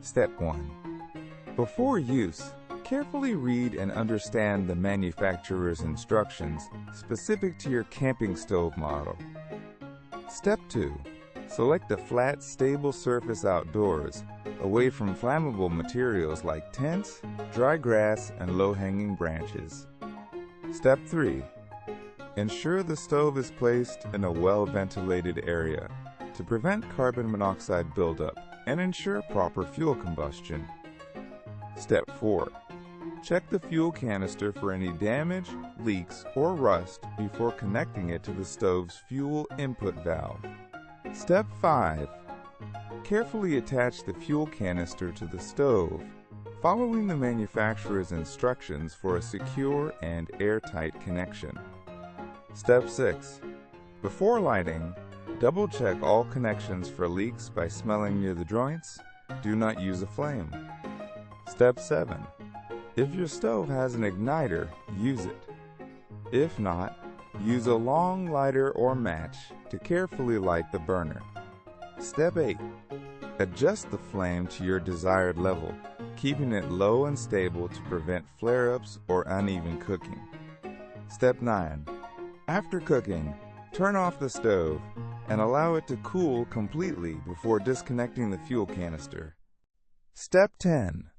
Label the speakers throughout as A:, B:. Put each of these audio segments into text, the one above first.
A: Step 1. Before use, carefully read and understand the manufacturer's instructions specific to your camping stove model. Step 2. Select a flat, stable surface outdoors, away from flammable materials like tents, dry grass, and low-hanging branches. Step 3. Ensure the stove is placed in a well-ventilated area to prevent carbon monoxide buildup and ensure proper fuel combustion. Step 4. Check the fuel canister for any damage, leaks, or rust before connecting it to the stove's fuel input valve. Step 5. Carefully attach the fuel canister to the stove, following the manufacturer's instructions for a secure and airtight connection. Step 6. Before lighting, double-check all connections for leaks by smelling near the joints. Do not use a flame. Step 7. If your stove has an igniter, use it. If not, use a long lighter or match to carefully light the burner. Step 8. Adjust the flame to your desired level, keeping it low and stable to prevent flare-ups or uneven cooking. Step 9. After cooking, turn off the stove and allow it to cool completely before disconnecting the fuel canister. Step 10.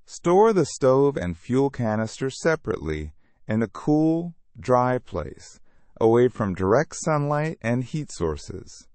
A: Store the stove and fuel canister separately in a cool, dry place, away from direct sunlight and heat sources.